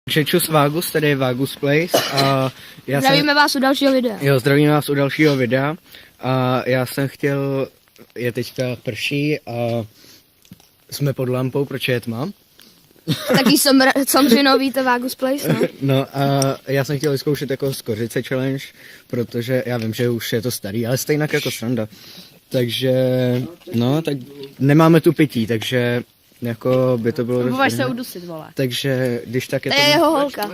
Takže čus Vágus, tady je Vágus Place a zdravíme vás u dalšího videa. Jo, zdravíme vás u dalšího videa a já jsem chtěl, je teďka prší a jsme pod lampou, proč je tma. Taky samozřejmě víte Vágus Place, no. No a já jsem chtěl vyzkoušet jako skořice challenge, protože já vím, že už je to starý, ale stejně jako sranda. Takže, no, tak nemáme tu pití, takže jako by to bylo Považ se udusit, vole. Takže když tak je to... To je jeho holka.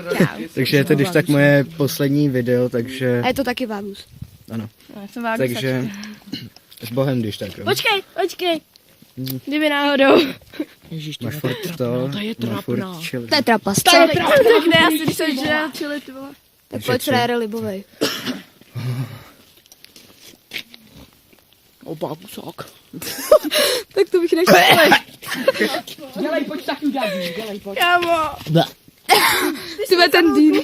Takže je to když tak moje poslední video, takže... A je to taky Vágus. Ano. Já jsem Vágus. Takže s Bohem, když tak. Jo. Počkej. Kdyby náhodou. Ježiš, máš furt to, máš furt chili. To je trapas. Tak ne, já si myslím, že já chili, ty vole. Tak pojď frére libovej. Opa, kusák. Tak to bych nechtěl. Dělej, pojď taky udělat, dělej, pojď. Kámo. Ty má ten dým.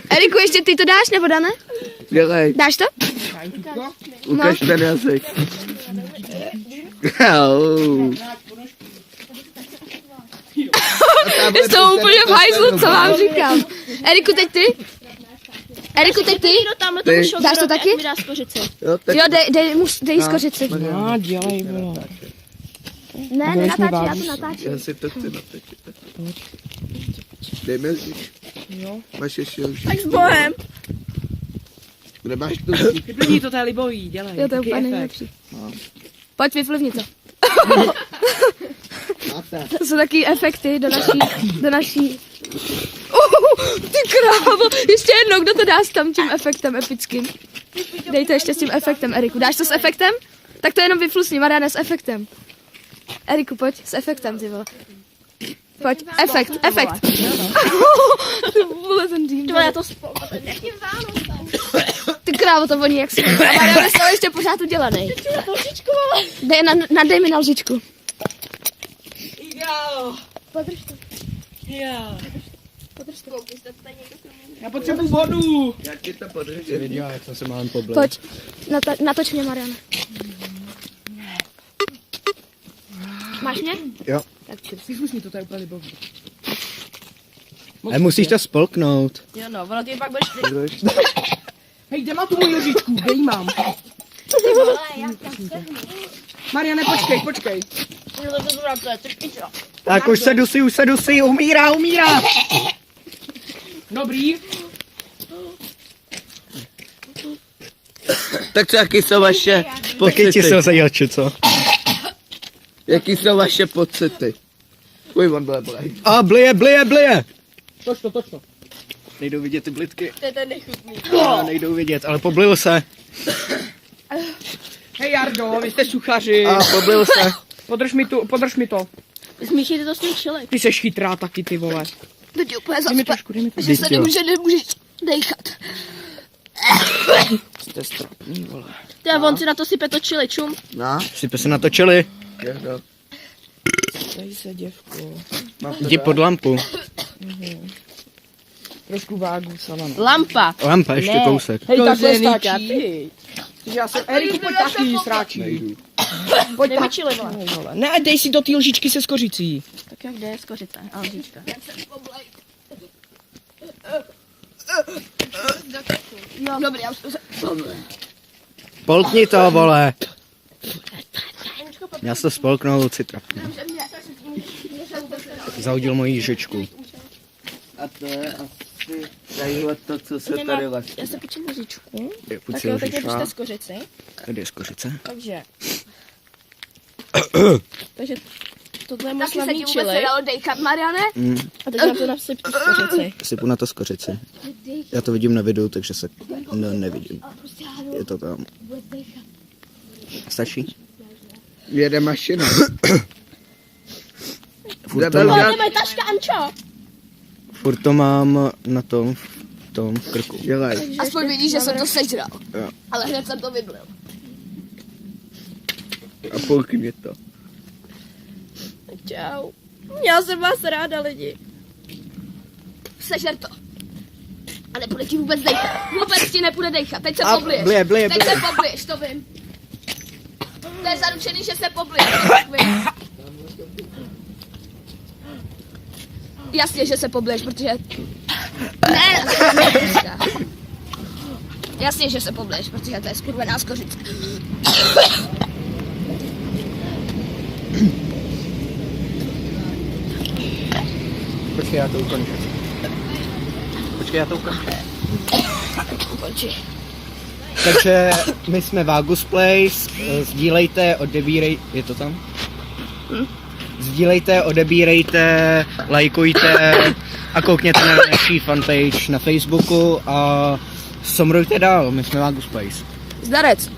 Eriku, ještě ty to dáš, nebo Dane? Dělej, Dáš to? ukaž ten jazyk. Jsou úplně v hajzlu, co vám říkám. Eriku, teď ty? Eriku, teď ty? Dáš to taky? Jo, dej skořici. No, dělej, vole. Ne, nenatáčí, já to natáčím. Já si to chci natočit. Dejme říč. Jo. Máš ještě už. Tak s Bohem. Kde máš tu? Vyplní to, to je libojí, dělej. Jo, to je Taky úplně efekt. nejlepší. Pojď, vyplivni to. To jsou taky efekty do naší... Ty krávo, ještě jednou, kdo to dá s tam tím efektem epickým? Dej to ještě s tím efektem, Eriku. Dáš to s efektem? Tak to jenom vyflusni, Mariane, s efektem. Eriku, pojď, s efektem, ty vole. Pojď, efekt. Ty vole, ten dým. Ty vole, já to Ty krávo, to voní jak smrt. A Mariane, z toho ještě pořád udělaný. Nadej mi na lžičku. Jo. Podrž to. Jo. Podrž to. Já potřebuji vodu. Jak ti to podrží? Video, jak jsem se mám poblil. Pojď, natoč mě, Mariane. Máš mě? Jo. Tak čips. Vyflusni to, to je úplně libový. Ale musíš to spolknout. Jo no, ono ty pak budeš... Hej, kde mám tu moji lžičku? Kde jí mám? Mariane, počkej. Tak už se dusí, umírá. Dobrý. Tak co, jaký jsou vaše Taky ti pocity? se zajači, co? Jaký jsou vaše pocity? Uj, on blej. A blije. Toč to. Nejdou vidět ty blitky. To je ten nechutný. Nejdou vidět, ale poblil se. Hej Jardo, vy jste suchaři. A poblil se. Podrž mi to. Zmíchejte to s tím čilek. Ty seš chytrá taky, ty vole. To ti úplně Dej mi zacpe, trošku, dej mi trošku. že se nemůžeš dechat. Jste stropný, vole. Ty a on si na to sype to čili, čum. No, Sype se natočili. Dej se, děvko. Jdi pod lampu. Trošku vágu, salama. Lampa. Lampa, ještě kousek. Hej, To takhle žerýka, stačí. Já jsem, Eriku, pojď taky, sráčí. Pojď Dej mi tak. čili, vole. Ne, dej si do té lžičky se skořicí. Tak jak jde, skořice a lžička. Jo, dobrý, já už to... Polkni to, vole. Já se to spolknul, citrapně. Zahodil moji žičku. a to je asi tadyhle to, co se tady vlastně. Já se počím lžičku. Je Tak puci jo, teď lžička. je skořici. Tady je skořice. Takže tohle je moc slavný čili. Taky se ti vůbec nedalo dejchat, Mariane? A teď nám to nasyp tu skořici. Sypu na to skořici. Já to vidím na videu, takže se nevidím. Je to tam. Stačí? Jede mašina. Jdeme taška, Ančo. Furt to mám na tom, v krku. Dělej. Aspoň vidíš, že jsem to sežral. Jo. Ale hned jsem to vyblil. A polkni to. Čau. Já jsem vás ráda, lidi. Sežer to. A nepůjde ti vůbec dejchat. Vůbec ti nepůjde dejchat. Teď se pobliješ. Blije. Teď se pobliješ, to vím. To je zaručený, že se pobliješ. Jasně, že se poblíž, protože... Ne, jasně, že se poblíž, protože to je skurvená skořice. Počkej, já to ukončím. Ukonči. Takže my jsme Vagus Place, sdílejte, odebírejte, je to tam? Sdílejte, odebírejte, lajkujte a koukněte na naší fanpage na Facebooku a somrujte dál, my jsme Vagus Place. Zdarec.